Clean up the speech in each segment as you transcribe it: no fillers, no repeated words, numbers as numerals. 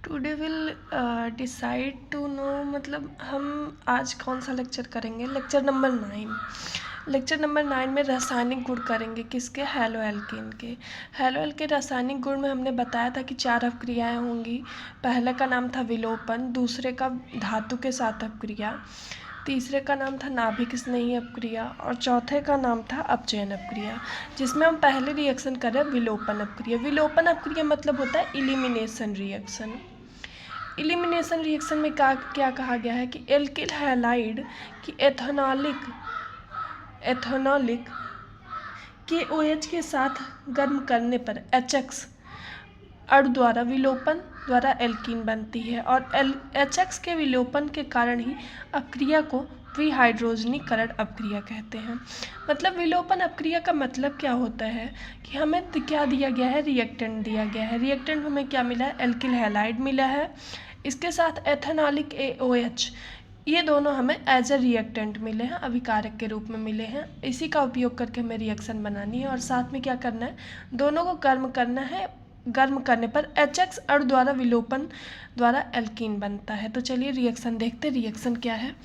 Today will decide to know, मतलब हम आज कौन सा लेक्चर करेंगे? Lecture number 9। लेक्चर नंबर 9 में रासायनिक गुण करेंगे। किसके? हैलो एल्केन के। हैलो एल्केन रासायनिक गुण में हमने बताया था कि 4 अपक्रियाएं होंगी। पहले का नाम था विलोपन, दूसरे का धातु के साथ अपक्रिया, तीसरे का नाम था नाभिक स्नेही अपक्रिया और चौथे का नाम था अपचयन अपक्रिया। जिसमें हम पहले रिएक्शन कर रहे हैं विलोपन अपक्रिया। विलोपन अपक्रिया मतलब होता है इलिमिनेशन रिएक्शन। इलिमिनेशन रिएक्शन में क्या कहा गया है कि एल्किल हैलाइड की एथेनॉलिक के OH के साथ गर्म करने पर HX अणु द्वारा विलोपन द्वारा एल्कीन बनती है और HX के विलोपन के कारण ही अपक्रिया को विहाइड्रोजनीकरण अपक्रिया कहते हैं। मतलब विलोपन अपक्रिया का मतलब क्या होता है कि हमें क्या दिया गया है? रिएक्टेंट दिया गया है। रिएक्टेंट हमें क्या मिला है? एल्किल हैलाइड मिला है, इसके साथ एथेनॉलिक OH, ये दोनों हमें एज ए रिएक्टेंट मिले हैं, अभिकारक के रूप में मिले हैं। इसी का उपयोग करके हमें रिएक्शन बनानी है और साथ में क्या करना है? दोनों को गर्म करना है। गर्म करने पर HX अणु द्वारा विलोपन द्वारा एल्कीन बनता है। तो चलिए रिएक्शन देखते। रिएक्शन क्या है?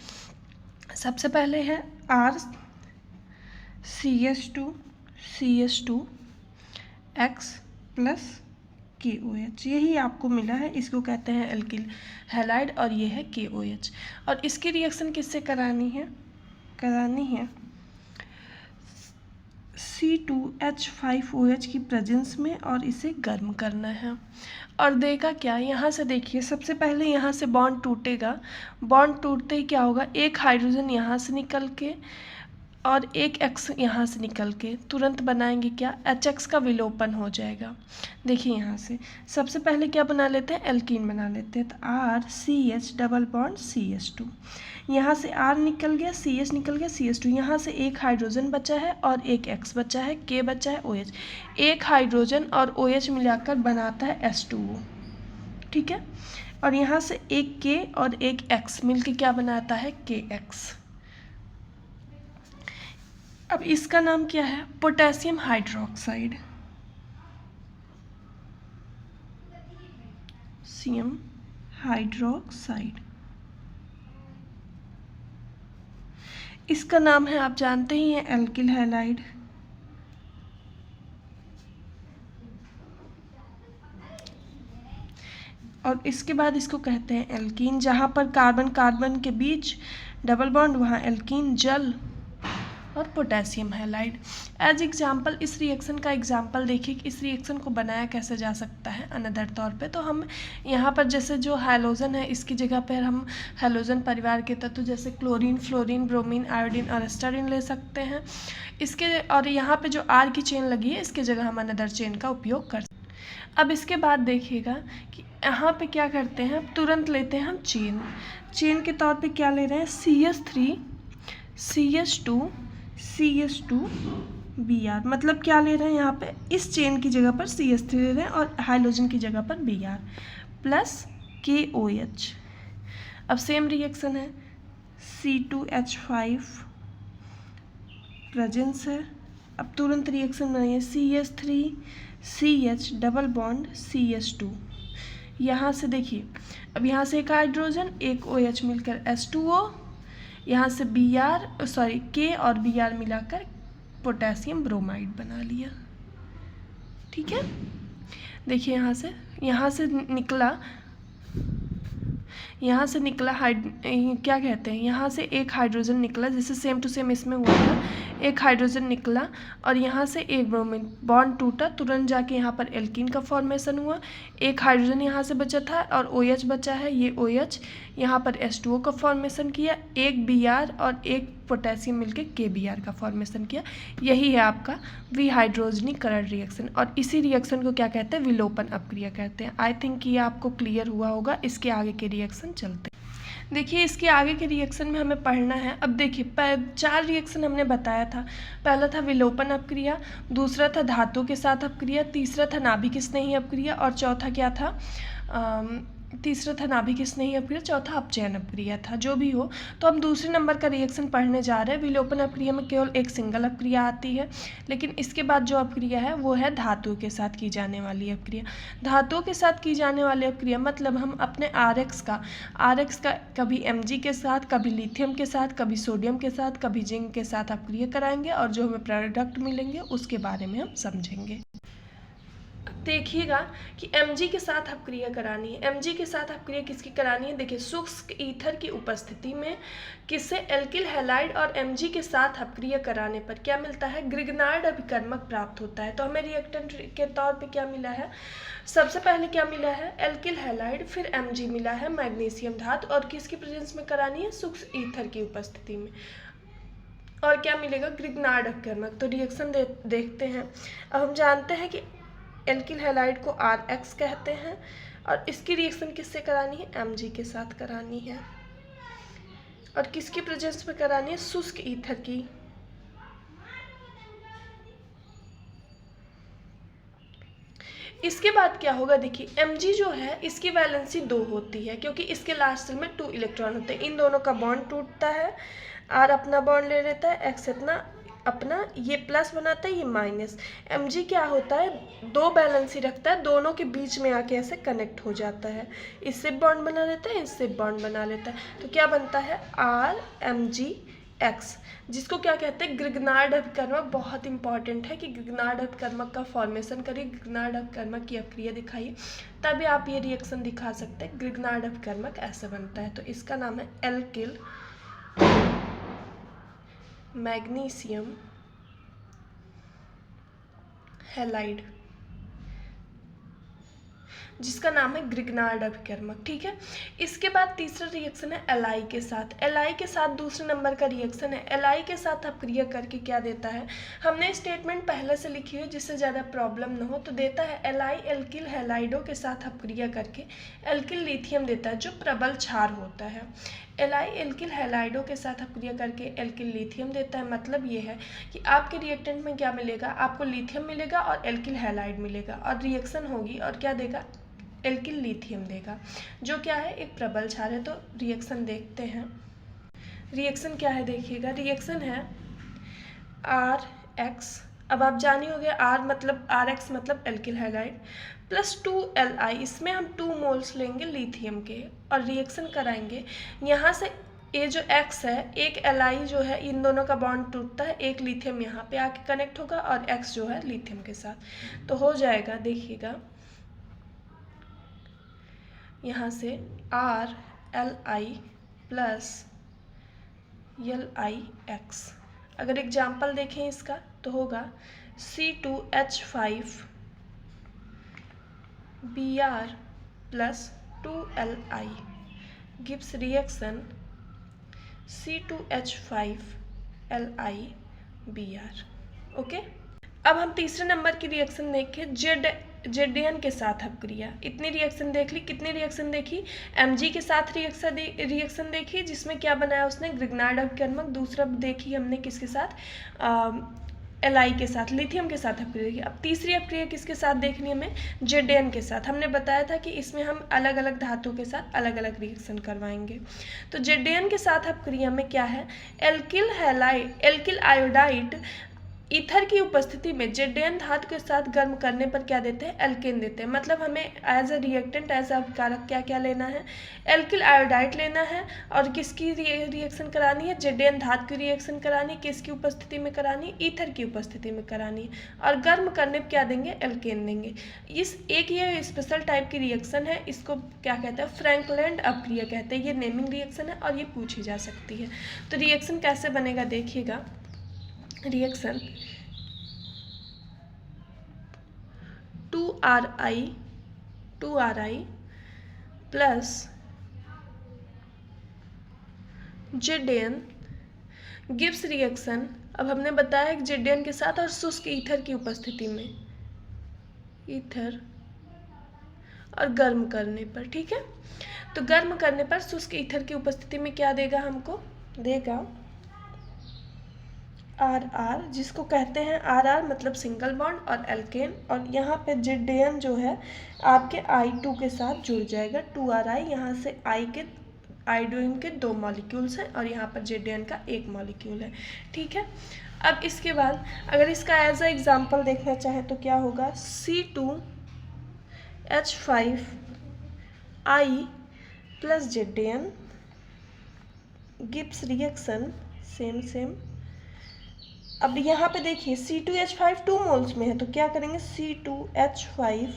सबसे पहले है RCH2 X प्लस KOH, यही आपको मिला है। इसको कहते हैं एल्किल हैलाइड और ये है KOH। और इसकी रिएक्शन किससे करानी है? C2H5OH की प्रेजेंस में और इसे गर्म करना है। और देगा क्या? यहाँ से देखिए, सबसे पहले यहाँ से बॉन्ड टूटेगा। बॉन्ड टूटते ही क्या होगा? एक हाइड्रोजन यहाँ से निकल के और एक X यहाँ से निकल के तुरंत बनाएंगे क्या? HX का विलोपन हो जाएगा। देखिए यहाँ से सबसे पहले क्या बना लेते हैं? एल्कीन बना लेते हैं। तो RCH डबल बॉन्ड CH2, यहाँ से R निकल गया, CH निकल गया, CH2, यहाँ से एक हाइड्रोजन बचा है और एक X बचा है, K बचा है, OH। एक हाइड्रोजन और OH मिलाकर बनाता है H2O, ठीक है। और यहाँ से एक K और एक X मिलकर क्या बनाता है? KX। अब इसका नाम क्या है? Potassium hydroxide, potassium hydroxide. इसका नाम है, आप जानते ही हैं, एल्किल हैलाइड। और इसके बाद इसको कहते हैं एल्कीन। जहाँ पर कार्बन कार्बन के बीच डबल बॉन्ड, वहाँ एल्कीन जल और पोटेशियम हैलाइड। एज एग्जाम्पल इस रिएक्शन का एग्जाम्पल देखिए कि इस रिएक्शन को बनाया कैसे जा सकता है अनदर तौर पे। तो हम यहाँ पर जैसे जो हैलोजन है, इसकी जगह पर हम हैलोजन परिवार के तत्व जैसे क्लोरीन, फ्लोरीन, ब्रोमीन, आयोडीन और एस्टरीन ले सकते हैं। इसके और यहाँ पे जो R की चेन लगी है, इसके जगह हम अनदर चेन का उपयोग कर सकते हैं। अब इसके बाद देखिएगा कि यहाँ पे क्या करते हैं, तुरंत लेते हैं हम चेन के तौर पे क्या ले रहे हैं? CH3 CH2 Br, मतलब क्या ले रहे हैं यहाँ पे? इस चेन की जगह पर CH3 ले रहे हैं और हाइड्रोजन की जगह पर Br प्लस KOH। अब सेम रिएक्शन है, C2H5 प्रेजेंस है। अब तुरंत रिएक्शन बनाइए, CH3 CH double bond CH2। यहाँ से देखिए, अब यहाँ से एक हाइड्रोजन, एक OH मिलकर H2O, यहाँ से K और Br मिलाकर पोटेशियम ब्रोमाइड बना लिया, ठीक है। देखिए यहाँ से निकला क्या कहते हैं, यहाँ से एक हाइड्रोजन निकला, जैसे सेम टू सेम इसमें हुआ था। एक हाइड्रोजन निकला और यहाँ से एक ब्रोमीन, बॉन्ड टूटा, तुरंत जाके यहाँ पर एल्कीन का फॉर्मेशन हुआ। एक हाइड्रोजन यहाँ से बचा था और OH बचा है, ये OH यहाँ पर H2O का फॉर्मेशन किया। एक Br और एक पोटेशियम मिलके KBr का फॉर्मेशन किया। यही है आपका विहाइड्रोजनीकरण रिएक्शन और इसी रिएक्शन को क्या कहते हैं? विलोपन अपक्रिया कहते हैं। आई थिंक ये आपको क्लियर हुआ होगा। इसके आगे के रिएक्शन चलते हैं। देखिए इसके आगे के रिएक्शन में हमें पढ़ना है। अब देखिए 4 रिएक्शन हमने बताया था। पहला था विलोपन अपक्रिया, दूसरा था धातु के साथ अपक्रिया, तीसरा था नाभिक स्नेही अपक्रिया और चौथा क्या था? तीसरा था नाभिक स्नेही अपक्रिया, चौथा अपचयन अपक्रिया था। जो भी हो, तो हम दूसरे नंबर का रिएक्शन पढ़ने जा रहे हैं। विलोपन अपक्रिया में केवल एक सिंगल अपक्रिया आती है, लेकिन इसके बाद जो अपक्रिया है वो है धातुओं के साथ की जाने वाली अपक्रिया। धातुओं के साथ की जाने वाली अपक्रिया मतलब हम अपने RX का कभी Mg के साथ, कभी लिथियम के साथ, कभी सोडियम के साथ, कभी जिंक के साथ अपक्रिया कराएंगे, और जो हमें प्रोडक्ट मिलेंगे उसके बारे में हम समझेंगे। देखिएगा कि Mg के साथ अपक्रिया करानी है। Mg के साथ अपक्रिया किसकी करानी है? देखिए, शुष्क ईथर की उपस्थिति में किससे? एल्किल हैलाइड और Mg के साथ अपक्रिया कराने पर क्या मिलता है? ग्रिग्नार्ड अभिकर्मक प्राप्त होता है। तो हमें रिएक्टेंट के तौर पे क्या मिला है? सबसे पहले क्या मिला है? एल्किल हैलाइड, फिर Mg मिला है मैग्नीशियम धातु, और किसकी प्रेजेंस में करानी है? शुष्क ईथर की उपस्थिति में। और क्या मिलेगा? ग्रिग्नार्ड अभिकर्मक। तो रिएक्शन देखते हैं। अब हम जानते हैं कि एल्किल हैलाइड को RX कहते हैं, और इसकी रिएक्शन किससे करानी है? Mg के साथ करानी है। और किसकी प्रेजेंस में करानी है? शुष्क ईथर की। इसके बाद क्या होगा? देखिए, Mg जो है इसकी वैलेंसी 2 होती है, क्योंकि इसके लास्ट सेल में 2 इलेक्ट्रॉन होते हैं। इन दोनों का बॉन्ड टूटता है, R अपना बॉन्ड ले लेता है, X अपना ये प्लस बनाता है, ये माइनस। Mg क्या होता है? 2 बैलेंसी रखता है, दोनों के बीच में आके ऐसे कनेक्ट हो जाता है। इससे बॉन्ड बना लेता है, इससे बॉन्ड बना लेता है। तो क्या बनता है? RMgX, जिसको क्या कहते हैं? ग्रिग्नार्ड अभिकर्मक। बहुत इंपॉर्टेंट है कि ग्रिग्नार्ड अभिकर्मक का फॉर्मेशन करिए, ग्रिग्नार्ड अभिकर्मक की अपक्रिया दिखाइए, तभी आप ये रिएक्शन दिखा सकते हैं। ग्रिग्नार्ड अभिकर्मक ऐसे बनता है। तो इसका नाम है एल्किल मैग्नीशियम हैलाइड, जिसका नाम है ग्रिग्नार्ड अभिकर्मक। ठीक है। इसके बाद तीसरा रिएक्शन है Li के साथ। Li के साथ दूसरे नंबर का रिएक्शन है। Li के साथ अपक्रिया करके क्या देता है? हमने स्टेटमेंट पहले से लिखी हुई, जिससे ज़्यादा प्रॉब्लम न हो। तो देता है Li एल्किल हैलाइडों के साथ अपक्रिया करके एल्किल लिथियम देता है, जो प्रबल क्षार होता है। Li एल्किल हैलाइडों के साथ अपक्रिया करके एल्किल लिथियम देता है। मतलब ये है कि आपके रिएक्टेंट में क्या मिलेगा? आपको लिथियम मिलेगा और एल्किल हैलाइड मिलेगा, और रिएक्शन होगी और क्या देगा? एल्किल लिथियम देगा, जो क्या है? एक प्रबल क्षार है। तो रिएक्शन देखते हैं। रिएक्शन क्या है? देखिएगा, रिएक्शन है RX। अब आप जानी होंगे R मतलब RX मतलब एल्किल हैलाइड, प्लस 2Li। इसमें हम 2 मोल्स लेंगे लिथियम के और रिएक्शन कराएंगे। यहाँ से ये जो X है, एक Li जो है, इन दोनों का बॉन्ड टूटता है, एक लिथियम यहाँ पे आके कनेक्ट होगा, और X जो है लिथियम के साथ। तो हो जाएगा, देखिएगा, यहाँ से RLi प्लस LiX। अगर एग्जाम्पल देखें इसका तो होगा C2H5 Br plus 2Li gives reaction C2H5 LiBr। Okay. अब हम तीसरे नंबर की रिएक्शन देखें, Zn के साथ अपक्रिया। इतनी रिएक्शन देख ली। कितनी रिएक्शन देखी? Mg के साथ रिएक्शन देखी, जिसमें क्या बनाया उसने? ग्रिग्नार्ड अभिकर्मक। दूसरा देखी हमने किसके साथ? Li के साथ, लिथियम के साथ अपक्रिया देखी। अब तीसरी अपक्रिया किसके साथ देखनी हमें? Zn के साथ। हमने बताया था कि इसमें हम अलग अलग धातु के साथ अलग अलग रिएक्शन करवाएंगे। तो Zn के साथ अपक्रिया में क्या है? एल्किल आयोडाइड ईथर की उपस्थिति में Zn धातु के साथ गर्म करने पर क्या देते हैं? एल्केन देते हैं। मतलब हमें as a reactant, as a अभिकारक क्या क्या लेना है? एल्किल आयोडाइड लेना है। और किसकी रिएक्शन करानी है? Zn धातु की रिएक्शन करानी। किसकी उपस्थिति में करानी? ईथर की उपस्थिति में करानी। और गर्म करने पर क्या देंगे? एल्केन देंगे। ये स्पेशल टाइप की रिएक्शन है, इसको क्या कहते हैं? फ्रैंकलैंड अपक्रिया कहते हैं। ये नेमिंग रिएक्शन है और ये पूछी जा सकती है। तो रिएक्शन कैसे बनेगा? देखिएगा, reaction 2Ri plus Zn gives reaction. अब हमने बताया कि Zn के साथ और शुष्क ईथर की उपस्थिति में, ईथर और गर्म करने पर। ठीक है। तो गर्म करने पर शुष्क ईथर की उपस्थिति में क्या देगा? हमको देगा RR, जिसको कहते हैं RR मतलब सिंगल बॉन्ड और एल्केन, और यहाँ पे ZN जो है आपके I2 के साथ जुड़ जाएगा, 2RI। यहाँ से आयोडीन के 2 मॉलिक्यूल्स हैं और यहाँ पर ZN का 1 मॉलिक्यूल है। ठीक है, अब इसके बाद अगर इसका एज अ एग्जाम्पल देखना चाहें तो क्या होगा, C2H5I plus ZN Gibbs reaction same. अब यहाँ पे देखिए C2H5 2 मोल्स में है, तो क्या करेंगे, C2H5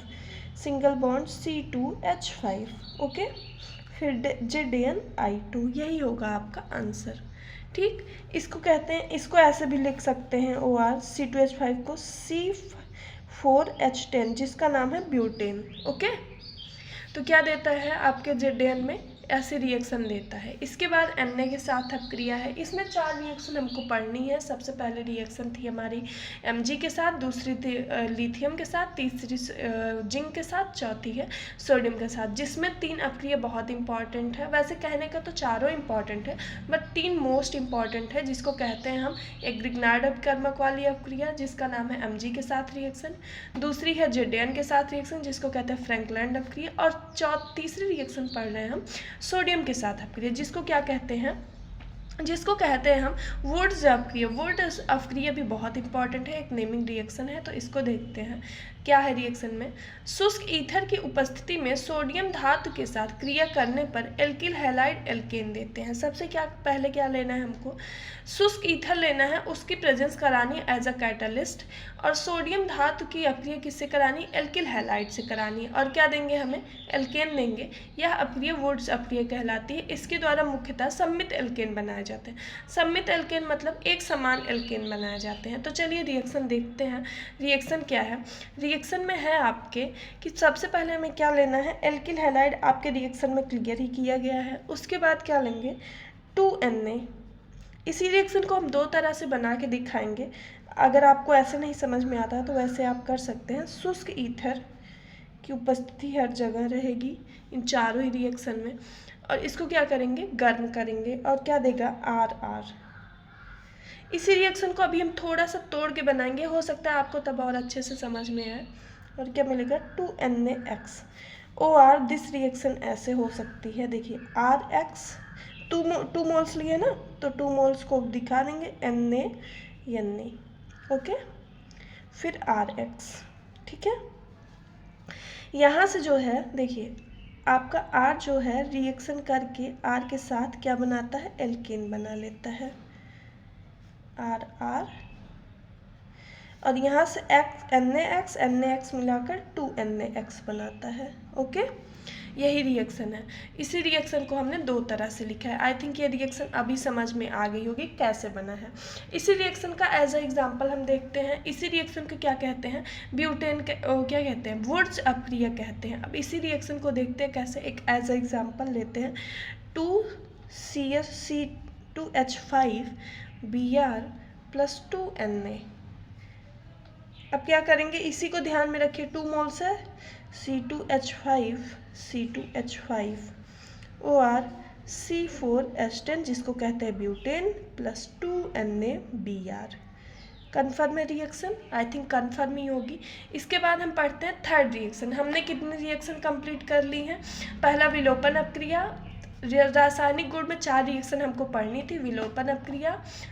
single bond C2H5, okay, फिर ZnI2, यही होगा आपका आंसर। ठीक, इसको कहते हैं, इसको ऐसे भी लिख सकते हैं OR C2H5 को C4H10, जिसका नाम है ब्यूटेन, ओके। तो क्या देता है आपके ZN में, ऐसे रिएक्शन देता है। इसके बाद Na के साथ अपक्रिया है, इसमें 4 रिएक्शन हमको पढ़नी है। सबसे पहले रिएक्शन थी हमारी Mg के साथ, दूसरी थी लिथियम के साथ, तीसरी जिंक के साथ, चौथी है सोडियम के साथ, जिसमें 3 अपक्रिया बहुत इंपॉर्टेंट है। वैसे कहने का तो चारों इंपॉर्टेंट है, बट 3 मोस्ट इंपॉर्टेंट है, जिसको कहते हैं हम एक ग्रिग्नार्ड अपकर्मक वाली अपक्रिया जिसका नाम है Mg के साथ रिएक्शन, दूसरी है ZN के साथ रिएक्शन जिसको कहते हैं फ्रैंकलैंड अपक्रिया, और तीसरी रिएक्शन पढ़ रहे हैं हम सोडियम के साथ अपक्रिया, जिसको क्या कहते हैं, जिसको कहते हैं हम वुड्स अपक्रिया। वुड्स अपक्रिया भी बहुत इंपॉर्टेंट है, एक नेमिंग रिएक्शन है, तो इसको देखते हैं क्या है रिएक्शन में। शुष्क ईथर की उपस्थिति में सोडियम धातु के साथ क्रिया करने पर एल्किल हैलाइड एल्केन देते हैं। सबसे पहले क्या लेना है हमको, शुष्क ईथर लेना है, उसकी प्रेजेंस करानी एज अ कैटलिस्ट, और सोडियम धातु की अपक्रिया किससे करानी, एल्किल हैलाइड से करानी है, और क्या देंगे हमें, एल्केन देंगे। यह अपक्रिया वुड्स अपक्रिया कहलाती है। इसके द्वारा मुख्यतः सम्मित एल्केन बनाए जाते हैं। सम्मित एल्केन मतलब एक समान एल्केन बनाए जाते हैं। तो चलिए रिएक्शन देखते हैं, रिएक्शन क्या है। रिएक्शन में है आपके कि सबसे पहले हमें क्या लेना है, एल्किल हैलाइड आपके रिएक्शन में क्लियर ही किया गया है। उसके बाद क्या लेंगे, 2Na। इसी रिएक्शन को हम 2 तरह से बना के दिखाएंगे। अगर आपको ऐसे नहीं समझ में आता तो वैसे आप कर सकते हैं। शुष्क ईथर की उपस्थिति हर जगह रहेगी इन चारों ही रिएक्शन में, और इसको क्या करेंगे, गर्म करेंगे, और क्या देगा, RR। इसी रिएक्शन को अभी हम थोड़ा सा तोड़ के बनाएंगे, हो सकता है आपको तब और अच्छे से समझ में आए। और क्या मिलेगा, 2NaX। OR दिस रिएक्शन ऐसे हो सकती है, देखिए RX 2 मोल्स लिए ना, तो 2 मोल्स को दिखा देंगे Na, ओके, फिर RX। ठीक है, यहाँ से जो है देखिए आपका R जो है रिएक्शन करके R के साथ क्या बनाता है, एल्केन बना लेता है, RR, और यहाँ से NaX मिलाकर 2NaX बनाता है, ओके। यही रिएक्शन है। इसी रिएक्शन को हमने 2 तरह से लिखा है। आई थिंक ये रिएक्शन अभी समझ में आ गई होगी कैसे बना है। इसी रिएक्शन का एज अ एग्जांपल हम देखते हैं। इसी रिएक्शन को क्या कहते हैं, ब्यूटेन के क्या कहते हैं, वुड्स अपक्रिया कहते हैं। अब इसी रिएक्शन को देखते हैं कैसे, एक एज अ एग्जांपल लेते हैं, 2CH5Br प्लस 2Na। अब क्या करेंगे, इसी को ध्यान में रखिए, 2 मोल्स है, C2H5 OR C4H10 जिसको कहते हैं ब्यूटेन प्लस 2NaBr। कन्फर्म है रिएक्शन, आई थिंक कन्फर्म ही होगी। इसके बाद हम पढ़ते हैं थर्ड रिएक्शन। हमने कितनी रिएक्शन कंप्लीट कर ली हैं, पहला विलोपन अपक्रिया, रासायनिक गुण में 4 रिएक्शन हमको पढ़नी थी, विलोपन अपक्रिया,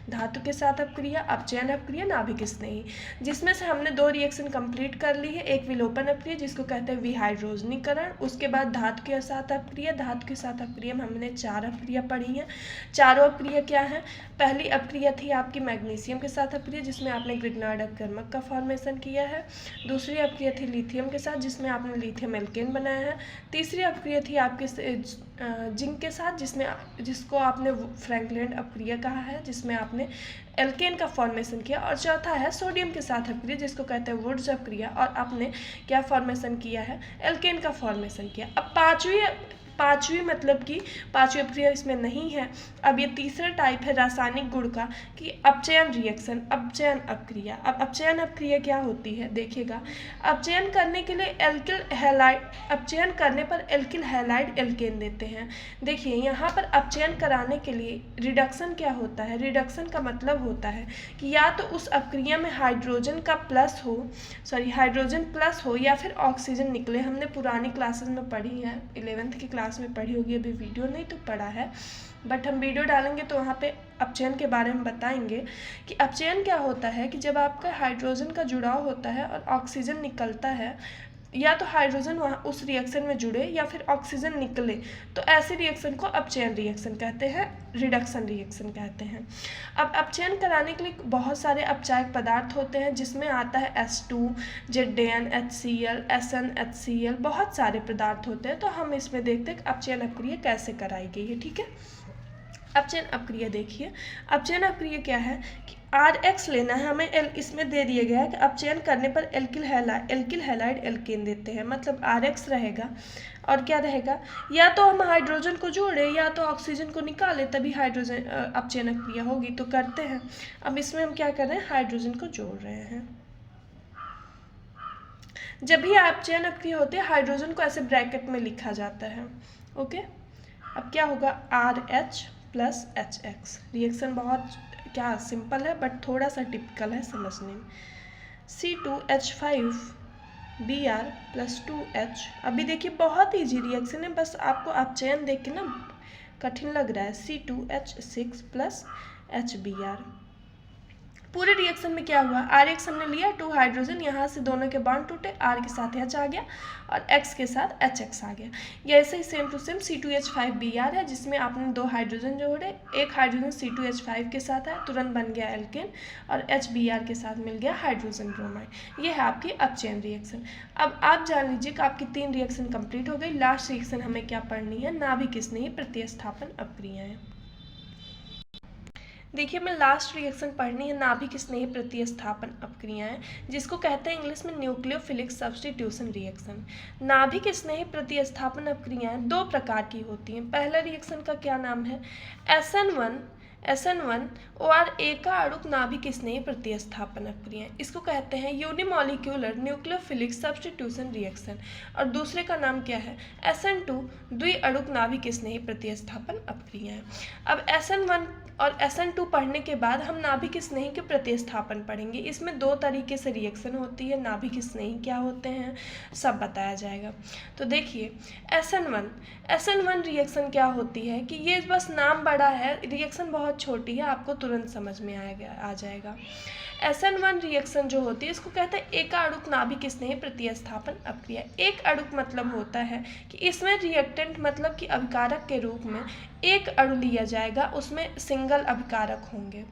धातु के साथ अपक्रिया, अपचयन अपक्रिया, नाभिक स्नेही, जिसमें से हमने 2 रिएक्शन कंप्लीट कर ली है। एक विलोपन अपक्रिया जिसको कहते हैं विहाइड्रोजनीकरण, उसके बाद धातु के साथ अपक्रिया। धातु के साथ अपक्रिया में हमने 4 अपक्रिया पढ़ी हैं। चारों अपक्रिया क्या है, पहली अपक्रिया थी आपकी मैग्नीशियम के साथ अपक्रिया जिसमें आपने ग्रिग्नार्ड अपकर्मक का फॉर्मेशन किया है। दूसरी अपक्रिया थी लिथियम के साथ जिसमें आपने लिथियम एल्केन बनाया है। तीसरी अपक्रिया थी आपके जिंक के साथ जिसको आपने फ्रैंकलैंड अपक्रिया कहा है जिसमें आपने एल्केन का फॉर्मेशन किया। और चौथा है सोडियम के साथ अपक्रिया जिसको कहते हैं वुड्स अपक्रिया, और आपने क्या फॉर्मेशन किया है, एल्केन का फॉर्मेशन किया। अब पांचवी मतलब कि पांचवी अपक्रिया इसमें नहीं है। अब ये तीसरा टाइप है रासायनिक गुण का कि अपचयन रिएक्शन, अपचयन अपक्रिया। अब अपचयन अपक्रिया क्या होती है देखिएगा, अपचयन करने के लिए एल्किल हैलाइड, अपचयन करने पर एल्किल हैलाइड एल्केन देते हैं। देखिए यहाँ पर अपचयन कराने के लिए रिडक्शन क्या होता है, रिडक्शन का मतलब होता है कि या तो उस अपक्रिया में हाइड्रोजन का प्लस हो, हाइड्रोजन प्लस हो या फिर ऑक्सीजन निकले। हमने पुरानी क्लासेस में पढ़ी है, 11th की क्लास में पढ़ी होगी, अभी वीडियो नहीं तो पढ़ा है, बट हम वीडियो डालेंगे तो वहाँ पे अपचयन के बारे में बताएंगे कि अपचयन क्या होता है कि जब आपका हाइड्रोजन का जुड़ाव होता है और ऑक्सीजन निकलता है, या तो हाइड्रोजन वहाँ उस रिएक्शन में जुड़े या फिर ऑक्सीजन निकले, तो ऐसे रिएक्शन को अपचयन रिएक्शन कहते हैं, रिडक्शन रिएक्शन कहते हैं। अब अपचयन कराने के लिए बहुत सारे अपचायक पदार्थ होते हैं, जिसमें आता है H2, ZN, HCl, SN, HCl, बहुत सारे पदार्थ होते हैं। तो हम इसमें देखते हैं अपचयन अपक्रिया कैसे कराई गई है। ठीक है, अपचयन अपक्रिया देखिए, अपचयन अपक्रिया क्या है कि RH लेना है हमें, इसमें दे दिया गया है कि अपचयन करने पर एल्किल हैलाइड एल्केन देते हैं, मतलब RH रहेगा और क्या रहेगा, या तो हम हाइड्रोजन को जोड़े या तो ऑक्सीजन को निकाले, तभी हाइड्रोजन अपचयन अपक्रिया होगी। तो करते हैं, अब इसमें हम क्या कर रहे हैं, हाइड्रोजन को जोड़ रहे हैं। जब भी अपचयन अपक्रिया होती है हाइड्रोजन को ऐसे ब्रैकेट में लिखा जाता है। ओके, अब क्या होगा, RH प्लस HX। रिएक्शन बहुत क्या सिंपल है बट थोड़ा सा टिपिकल है समझने में। C2H5Br plus 2H। अभी देखिए बहुत ईजी रिएक्शन है, बस आपको अपचयन देख के ना कठिन लग रहा है। C2H6 plus HBr। पूरे रिएक्शन में क्या हुआ, RH हमने लिया, 2 हाइड्रोजन, यहाँ से दोनों के बॉन्ड टूटे, R के साथ H आ गया और X के साथ HX आ गया। ये ऐसे ही सेम टू सेम C2H5Br है, जिसमें आपने 2 हाइड्रोजन जोड़े, एक हाइड्रोजन C2H5 के साथ है, तुरंत बन गया एल्केन, और HBr के साथ मिल गया हाइड्रोजन ब्रोमाइड। ये है आपकी अपचयन रिएक्शन। अब आप जान लीजिए कि आपकी 3 रिएक्शन कंप्लीट हो गई। लास्ट रिएक्शन हमें क्या पढ़नी है, नाभिक स्नेही प्रतिस्थापन अपक्रियाएं। देखिए हमें लास्ट रिएक्शन पढ़नी है, नाभिक स्नेही प्रतिस्थापन अपक्रियाएं, जिसको कहते हैं इंग्लिश में न्यूक्लियोफिलिक सब्स्टिट्यूशन रिएक्शन। नाभिक स्नेही प्रतिस्थापन अपक्रियाएं 2 प्रकार की होती हैं। पहला रिएक्शन का क्या नाम है, SN1 OR का अणुक नाभिक स्नेही प्रतिस्थापन अपक्रिया, इसको कहते हैं यूनिमॉलिक्यूलर न्यूक्लियोफिलिक सब्स्टिट्यूशन रिएक्शन। और दूसरे का नाम क्या है, SN2 द्विअणुक नाभिक स्नेही प्रतिस्थापन अपक्रिया। अब SN1 और SN2 पढ़ने के बाद हम नाभिक स्नेही के प्रतिस्थापन पढ़ेंगे। इसमें 2 तरीके से रिएक्शन होती है, नाभिक स्नेही क्या होते हैं सब बताया जाएगा। तो देखिए SN1 रिएक्शन क्या होती है कि ये बस नाम बड़ा है, रिएक्शन बहुत छोटी है, आपको तुरंत समझ में आ जाएगा। SN1 रिएक्शन जो होती है इसको कहते हैं एक अणुक नाभिक स्नेही प्रतिस्थापन अपक्रिया। एक अणुक मतलब होता है कि इसमें रिएक्टेंट मतलब कि अभिकारक के रूप में एक अणु लिया जाएगा, उसमें सिंगल अभिकारक होंगे।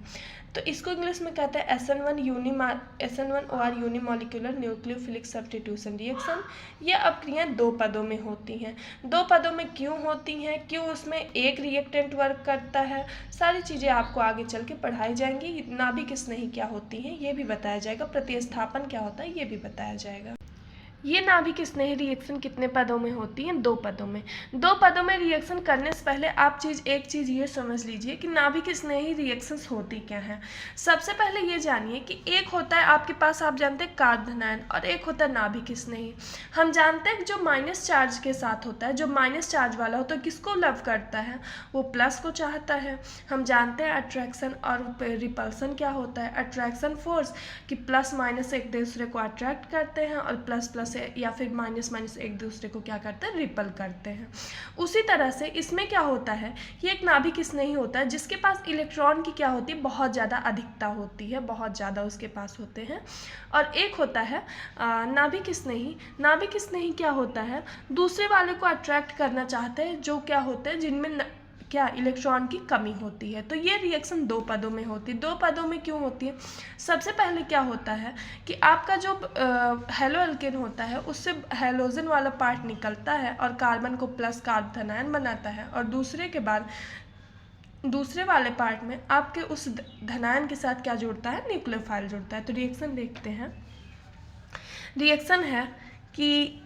तो इसको इंग्लिश में कहते हैं SN1 OR unimolecular nucleophilic substitution reaction. ये अपक्रियाएं 2 पदों में होती हैं। 2 पदों में क्यों होती हैं, क्यों उसमें एक रिएक्टेंट वर्क करता है, सारी चीज़ें आपको आगे चल के पढ़ाई जाएंगी। नाभिक स्नेही क्या होती हैं ये भी बताया जाएगा, प्रतिस्थापन क्या होता है ये भी बताया जाएगा। ये नाभिक स्नेही रिएक्शन कितने पदों में होती है, 2 पदों में। 2 पदों में रिएक्शन करने से पहले आप एक चीज़ ये समझ लीजिए कि नाभिक स्नेही रिएक्शंस होती क्या हैं। सबसे पहले ये जानिए कि एक होता है आपके पास, आप जानते हैं कार्बोनाइन, और एक होता है नाभिक स्नेही। हम जानते हैं कि जो माइनस चार्ज के साथ होता है, जो माइनस चार्ज वाला होता है किसको लव करता है, वो प्लस को चाहता है। हम जानते हैं अट्रैक्शन और रिपल्सन क्या होता है, अट्रैक्शन फोर्स कि प्लस माइनस एक दूसरे को अट्रैक्ट करते हैं और प्लस प्लस या फिर माइनस माइनस एक दूसरे को क्या करते हैं, रिपल करते हैं। उसी तरह से इसमें क्या होता है, ये एक नाभिक स्नेही होता है जिसके पास इलेक्ट्रॉन की क्या होती है, बहुत ज़्यादा अधिकता होती है, बहुत ज़्यादा उसके पास होते हैं। और एक होता है नाभिक स्नेही। नाभिक स्नेही क्या होता है, दूसरे वाले को अट्रैक्ट करना चाहते हैं, जो क्या होते हैं जिनमें क्या इलेक्ट्रॉन की कमी होती है। तो ये रिएक्शन 2 पदों में होती है। 2 पदों में क्यों होती है, सबसे पहले क्या होता है कि आपका जो हेलो एल्केन होता है उससे हेलोजन वाला पार्ट निकलता है और कार्बन को प्लस कार्बोनाइन बनाता है, और दूसरे के बाद दूसरे वाले पार्ट में आपके उस धनायन के साथ क्या जुड़ता है, न्यूक्लियोफाइल जुड़ता है। तो रिएक्शन देखते हैं। रिएक्शन है कि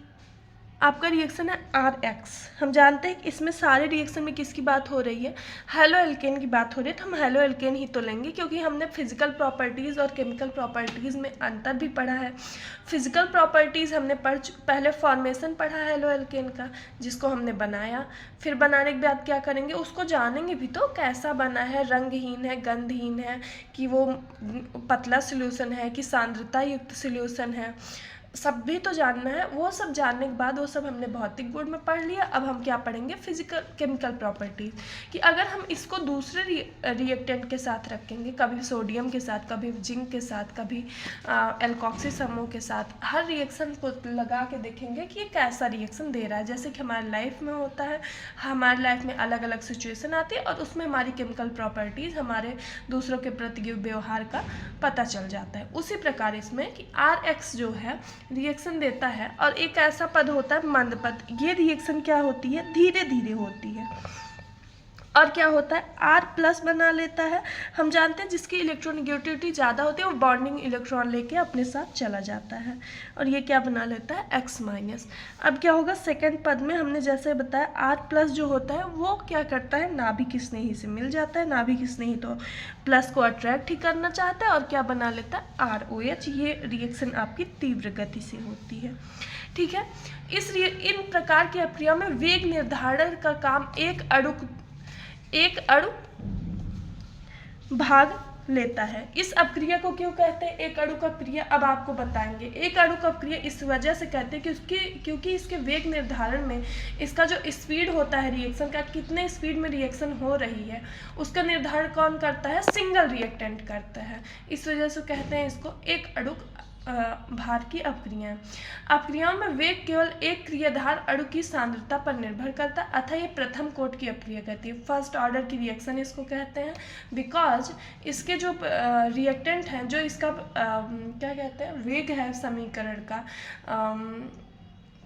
आपका रिएक्शन है RX। हम जानते हैं कि इसमें सारे रिएक्शन में किसकी बात हो रही है, हेलो एल्केन की बात हो रही है, तो हम हेलो एल्केन ही तो लेंगे क्योंकि हमने फिजिकल प्रॉपर्टीज़ और केमिकल प्रॉपर्टीज़ में अंतर भी पढ़ा है। फिजिकल प्रॉपर्टीज़ हमने पहले फॉर्मेशन पढ़ा है हेलो एल्केन का, जिसको हमने बनाया, फिर बनाने के बाद क्या करेंगे, उसको जानेंगे भी तो कैसा बना है, रंगहीन है, गंधहीन है, कि वो पतला सोल्यूशन है कि सांद्रता युक्त सोल्यूशन है, सब भी तो जानना है। वो सब जानने के बाद, वो सब हमने भौतिक गुण में पढ़ लिया। अब हम क्या पढ़ेंगे, फिजिकल केमिकल प्रॉपर्टीज, कि अगर हम इसको दूसरे रिएक्टेंट के साथ रखेंगे, कभी सोडियम के साथ, कभी जिंक के साथ, कभी एल्कोक्सी समूह के साथ, हर रिएक्शन को लगा के देखेंगे कि ये कैसा रिएक्शन दे रहा है। जैसे कि हमारे लाइफ में होता है, हमारे लाइफ में अलग अलग सिचुएशन आती है और उसमें हमारी केमिकल प्रॉपर्टीज, हमारे दूसरों के प्रति व्यवहार का पता चल जाता है। उसी प्रकार इसमें कि RX जो है रिएक्शन देता है, और एक ऐसा पद होता है मंद पद। ये रिएक्शन क्या होती है, धीरे धीरे होती है, और क्या होता है, R+ बना लेता है। हम जानते हैं जिसकी इलेक्ट्रोनेगेटिविटी ज़्यादा होती है वो बॉन्डिंग इलेक्ट्रॉन लेके अपने साथ चला जाता है, और ये क्या बना लेता है, X-। अब क्या होगा, सेकंड पद में हमने जैसे बताया R+ जो होता है वो क्या करता है, नाभिक स्नेही से मिल जाता है। नाभिक स्नेही तो प्लस को अट्रैक्ट ही करना चाहता है, और क्या बना लेता है, ROH। ये रिएक्शन आपकी तीव्र गति से होती है, ठीक है। इन प्रकार की अभिक्रिया में वेग निर्धारण का काम एक अणु भाग लेता है। इस अपक्रिया को क्यों कहते हैं एक अणु अपक्रिया, अब आपको बताएंगे। एक अणु अपक्रिया इस वजह से कहते हैं क्योंकि इसके वेग निर्धारण में इसका जो स्पीड होता है रिएक्शन का, कितने स्पीड में रिएक्शन हो रही है, उसका निर्धारण कौन करता है, सिंगल रिएक्टेंट करता है। इस वजह से कहते हैं इसको एक अणु भार की अपक्रिया। अपक्रियाओं में वेग केवल एक क्रियाधार अणु की सांद्रता पर निर्भर करता है, अतः ये प्रथम कोटि की अपक्रिया कहती है। फर्स्ट ऑर्डर की रिएक्शन इसको कहते हैं, बिकॉज इसके जो रिएक्टेंट हैं, जो इसका क्या कहते हैं, वेग है समीकरण का,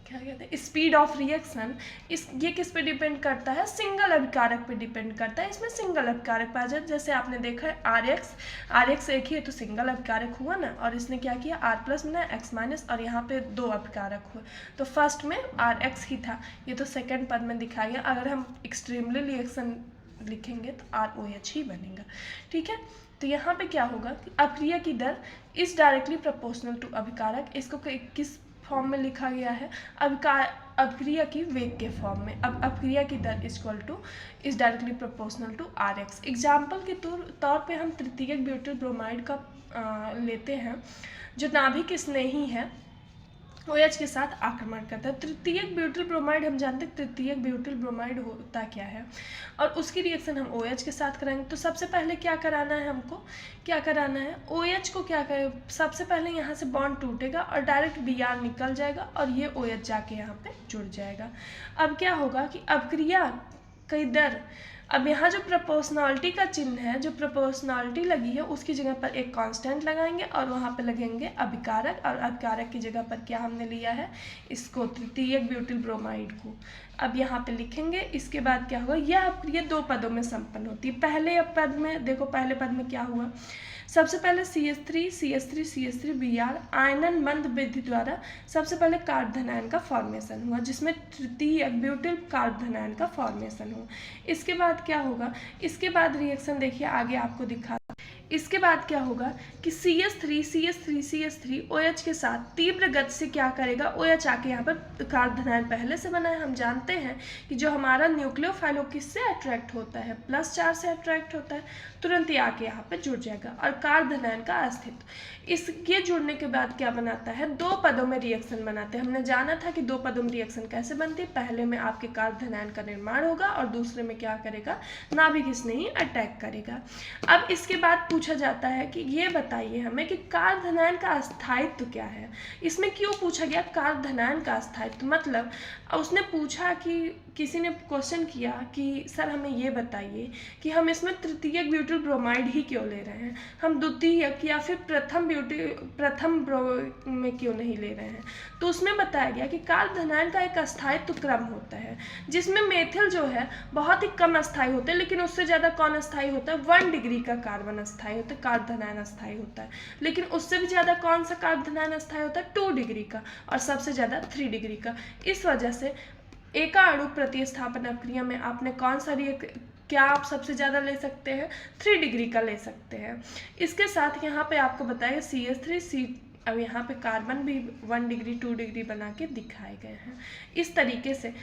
क्या कहते हैं, स्पीड ऑफ रिएक्शन, ये किस पे डिपेंड करता है, सिंगल अभिकारक पे डिपेंड करता है। इसमें सिंगल अभिकारक पाया जाए, जैसे आपने देखा है RX एक ही है तो सिंगल अभिकारक हुआ ना, और इसने क्या किया, R+ बनाया, X-, और यहाँ पे 2 अभिकारक हुए, तो फर्स्ट में RX ही था, ये तो सेकेंड पद में दिखाया गया। अगर हम एक्सट्रीमली रिएक्शन लिखेंगे तो ROH ही बनेगा, ठीक है। तो यहाँ पे क्या होगा कि अपक्रिया की दर इज डायरेक्टली प्रोपोर्शनल टू अभिकारक। इसको किस फॉर्म में लिखा गया है, अपक्रिया की वेग के फॉर्म में। अब अपक्रिया की दर is directly proportional to RX। Example के तौर पे हम तृतीयक ब्यूटिल ब्रोमाइड का लेते हैं, जो नाभिक स्नेही है, OH के साथ आक्रमण करता है। तृतीयक ब्यूटिल ब्रोमाइड, हम जानते हैं तृतीयक ब्यूटिल ब्रोमाइड होता क्या है, और उसकी रिएक्शन हम OH के साथ कराएंगे। तो सबसे पहले क्या कराना है, हमको क्या कराना है, OH को क्या करें, सबसे पहले यहाँ से बॉन्ड टूटेगा और डायरेक्ट Br निकल जाएगा, और ये OH जाके यहाँ पे जुड़ जाएगा। अब क्या होगा कि अपक्रिया की दर, अब यहाँ जो प्रोपोर्शनलिटी का चिन्ह है, जो प्रोपोर्शनलिटी लगी है, उसकी जगह पर एक कांस्टेंट लगाएंगे और वहाँ पे लगेंगे अभिकारक, और अभिकारक की जगह पर क्या हमने लिया है, इसको तृतीयक ब्यूटिल ब्रोमाइड को। अब यहाँ पे लिखेंगे। इसके बाद क्या होगा, यह अपक्रिया 2 पदों में संपन्न होती है। पहले पद में देखो, पहले पद में क्या हुआ, सबसे पहले CH3 Br आयनन मंद वृद्धि द्वारा सबसे पहले कार्बोधनायन का फॉर्मेशन हुआ, जिसमें तृतीयक ब्यूटिल कार्बोधनायन का फॉर्मेशन हुआ। इसके बाद क्या होगा, इसके बाद रिएक्शन देखिए आगे आपको दिखा। इसके बाद क्या होगा कि CH3 OH के साथ तीव्र गति से क्या करेगा, OH आके यहाँ पर कार्बोधनायन पहले से बना है। हम जानते हैं कि जो हमारा न्यूक्लियोफाइल वो किससे अट्रैक्ट होता है, +4 से अट्रैक्ट होता है, तुरंत ही आके यहाँ पे जुड़ जाएगा। और कार्बोधनायन का अस्तित्व, इसके जुड़ने के बाद क्या बनाता है, 2 पदों में रिएक्शन बनाते हैं। हमने जाना था कि 2 पदों में रिएक्शन कैसे बनती है, पहले में आपके कार्बोधनायन का निर्माण होगा और दूसरे में क्या करेगा, नाभिक स्नेही अटैक करेगा। अब इसके बाद पूछा जाता है कि ये बताइए हमें कि कार्बोधनायन का अस्थायित्व क्या है। इसमें क्यों पूछा गया कार्बोधनायन का अस्थायित्व, मतलब उसने पूछा कि किसी ने क्वेश्चन किया कि सर हमें ये बताइए कि हम इसमें तृतीयक ब्यूटिल ब्रोमाइड ही क्यों ले रहे हैं, हम द्वितीयक या फिर प्रथम ब्रो में क्यों नहीं ले रहे हैं। तो उसमें बताया गया कि कार्बोधनायन का एक अस्थायित्व क्रम होता है, जिसमें मेथिल जो है बहुत ही कम अस्थायी होते हैं, लेकिन उससे ज़्यादा कौन अस्थायी होता है, 1 डिग्री का कार्बन अस्थायी अस्थाई होता है, कार्बोधनायन अस्थाई होता है। लेकिन उससे भी ज़्यादा कौन सा कार्बोधनायन अस्थाई होता है? 2 डिग्री का, और सबसे ज़्यादा 3 डिग्री का। इस वजह से एका अणु प्रतिस्थापन अभिक्रिया में आपने कौन सा क्या आप सबसे ज़्यादा ले सकते हैं? 3 डिग्री का ले सकते हैं। इसके साथ यहाँ पे आपको बताया CH3 अब यहाँ पे कार्बन भी 1 डिग्री 2 डिग्री बना के दिखाए गए हैं। इस तरीके से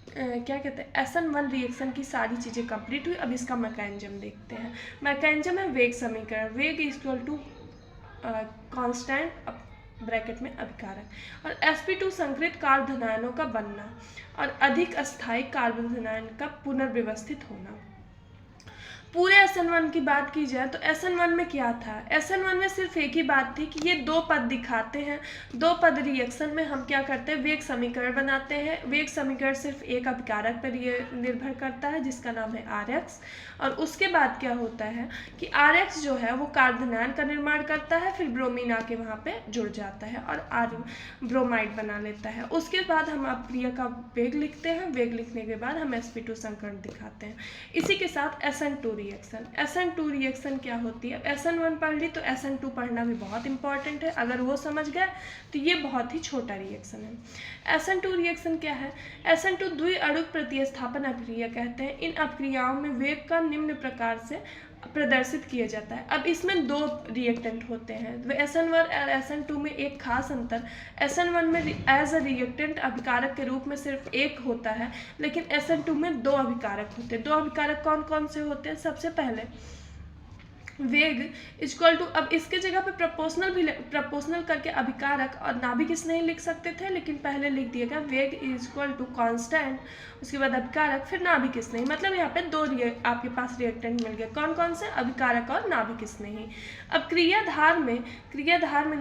क्या कहते हैं, SN1 रिएक्शन की सारी चीज़ें कंप्लीट हुई। अब इसका मैकेनिज्म देखते हैं। मैकेनिज्म है वेग समीकरण, वेग इक्वल टू कांस्टेंट ब्रैकेट में अभिकारक, और sp2 संकरित कार्बोधनायनों का बनना और अधिक अस्थायी कार्बोधनायन का पुनर्व्यवस्थित होना। पूरे SN1 की बात की जाए तो SN1 में क्या था? SN1 में सिर्फ एक ही बात थी कि ये 2 पद दिखाते हैं, 2 पद रिएक्शन में हम क्या करते हैं? वेग समीकरण बनाते हैं। वेग समीकरण सिर्फ एक अभिकारक पर निर्भर करता है जिसका नाम है RX, और उसके बाद क्या होता है कि RX जो है वो कार्बोधनायन का निर्माण करता है, फिर ब्रोमीन आके वहाँ पे जुड़ जाता है और ब्रोमाइड बना लेता है। उसके बाद हम अभिक्रिया का वेग लिखते हैं, वेग लिखने के बाद हम sp2 संकरण दिखाते हैं। इसी के साथ SN2 रिएक्शन, SN2 रिएक्शन क्या होती है? SN1 पढ़ ली तो SN2 पढ़ना भी बहुत इंपॉर्टेंट है। अगर वो समझ गए तो ये बहुत ही छोटा रिएक्शन है। SN2 रिएक्शन क्या है? SN2 द्विअणुक प्रतिस्थापन अभिक्रिया कहते हैं। इन अभिक्रियाओं में वेग का निम्न प्रकार से प्रदर्शित किया जाता है। अब इसमें 2 रिएक्टेंट होते हैं। SN1 और SN2 में एक खास अंतर, SN1 में एज अ रिएक्टेंट अभिकारक के रूप में सिर्फ एक होता है, लेकिन SN2 में 2 अभिकारक होते हैं। 2 अभिकारक कौन कौन से होते हैं? सबसे पहले वेग इक्वल टू, अब इसके जगह पे प्रपोर्शनल करके अभिकारक और नाभिक स्नेही लिख सकते थे, लेकिन पहले लिख दिया गया वेग इक्वल टू कांस्टेंट, उसके बाद अभिकारक, फिर नाभिक स्नेही। मतलब यहाँ पे 2 आपके पास रिएक्टेंट मिल गए। कौन कौन से? अभिकारक और नाभिक स्नेही। अब क्रियाधार में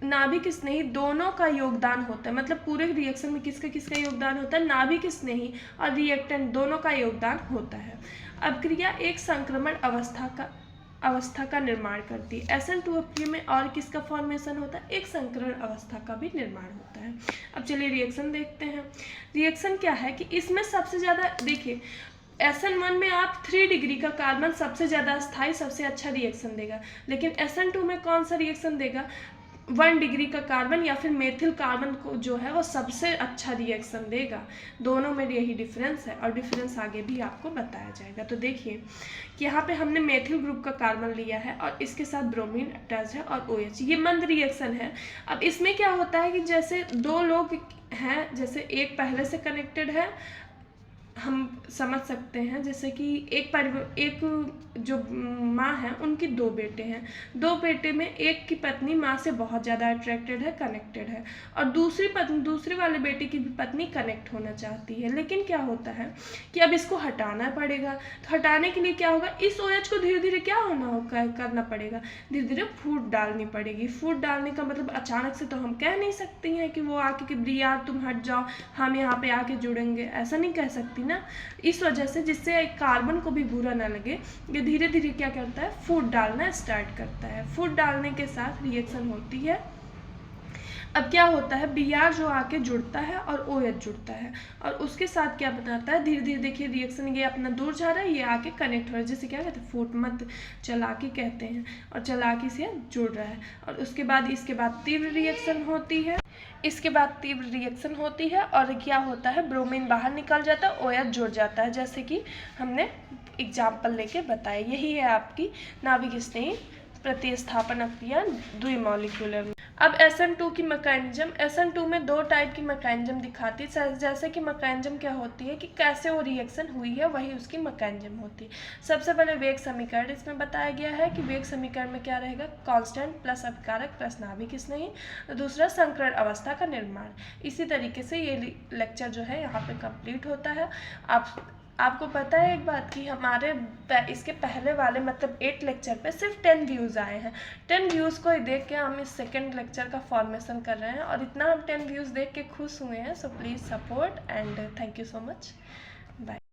नाभिक स्नेही दोनों का योगदान होता है। मतलब पूरे रिएक्शन में किसका किसका योगदान होता है? नाभिक स्नेही और रिएक्टेंट दोनों का योगदान होता है। अब क्रिया एक संक्रमण अवस्था का निर्माण करती है। SN2 अभिक्रिया में और किसका फॉर्मेशन होता है? एक संकरण अवस्था का भी निर्माण होता है। अब चलिए रिएक्शन देखते हैं। रिएक्शन क्या है कि इसमें सबसे ज़्यादा देखिए, SN1 में आप 3 डिग्री का कार्बन सबसे ज़्यादा अस्थायी सबसे अच्छा रिएक्शन देगा, लेकिन SN2 में कौन सा रिएक्शन देगा? 1 डिग्री का कार्बन या फिर मेथिल कार्बन को जो है वो सबसे अच्छा रिएक्शन देगा। दोनों में यही डिफरेंस है, और डिफरेंस आगे भी आपको बताया जाएगा। तो देखिए कि यहाँ पे हमने मेथिल ग्रुप का कार्बन लिया है और इसके साथ ब्रोमीन अटैच है और OH, ये मंद रिएक्शन है। अब इसमें क्या होता है कि जैसे 2 लोग हैं, जैसे एक पहले से कनेक्टेड है, हम समझ सकते हैं जैसे कि एक जो माँ है उनकी 2 बेटे हैं। 2 बेटे में एक की पत्नी माँ से बहुत ज़्यादा अट्रैक्टेड है, कनेक्टेड है, और दूसरे वाले बेटे की भी पत्नी कनेक्ट होना चाहती है। लेकिन क्या होता है कि अब इसको हटाना पड़ेगा। तो हटाने के लिए क्या होगा? इस OH को धीरे धीरे क्या करना पड़ेगा? धीरे धीरे फूट डालनी पड़ेगी। फूट डालने का मतलब अचानक से तो हम कह नहीं सकती हैं कि वो आके कि यार तुम हट जाओ, हम यहाँ पे आके जुड़ेंगे, ऐसा नहीं कह सकती ना। इस वजह से जिससे कार्बन को भी बुरा ना लगे, ये धीरे धीरे क्या करता है? फूट डालना स्टार्ट करता है। फूट डालने के साथ रिएक्शन होती है। अब क्या होता है? Br जो आके जुड़ता है और OH जुड़ता है, और उसके साथ क्या बनाता है? धीरे धीरे देखिए रिएक्शन ये अपना दूर जा रहा है, ये आके कनेक्ट हो रहा है, जिसे क्या कहते हैं? फूट मत चालाकी कहते हैं, और चालाकी से जुड़ रहा है। और इसके बाद तीव्र रिएक्शन होती है, और क्या होता है? ब्रोमीन बाहर निकल जाता है, OH जुड़ जाता है, जैसे कि हमने एग्जाम्पल लेके बताया। यही है आपकी नाभिक स्नेही प्रतिस्थापन अभिक्रिया द्विमॉलिक्यूलर। अब SN2 की मैकेनिज्म, SN2 में 2 टाइप की मैकेनिज्म दिखाती है। जैसे कि मैकेनिज्म क्या होती है कि कैसे वो रिएक्शन हुई है, वही उसकी मैकेनिज्म होती है। सबसे पहले वेग समीकरण इसमें बताया गया है कि वेग समीकरण में क्या रहेगा? कांस्टेंट प्लस अभिकारक प्लस नाभिक स्नेही, दूसरा संकरण अवस्था का निर्माण। इसी तरीके से ये लेक्चर जो है यहाँ पे कंप्लीट होता है। आपको पता है एक बात कि हमारे इसके पहले वाले मतलब 8 लेक्चर पे सिर्फ 10 व्यूज़ आए हैं। 10 व्यूज़ को देख के हम इस सेकंड लेक्चर का फॉर्मेशन कर रहे हैं, और इतना हम 10 व्यूज़ देख के खुश हुए हैं। So please support and thank you so much. Bye.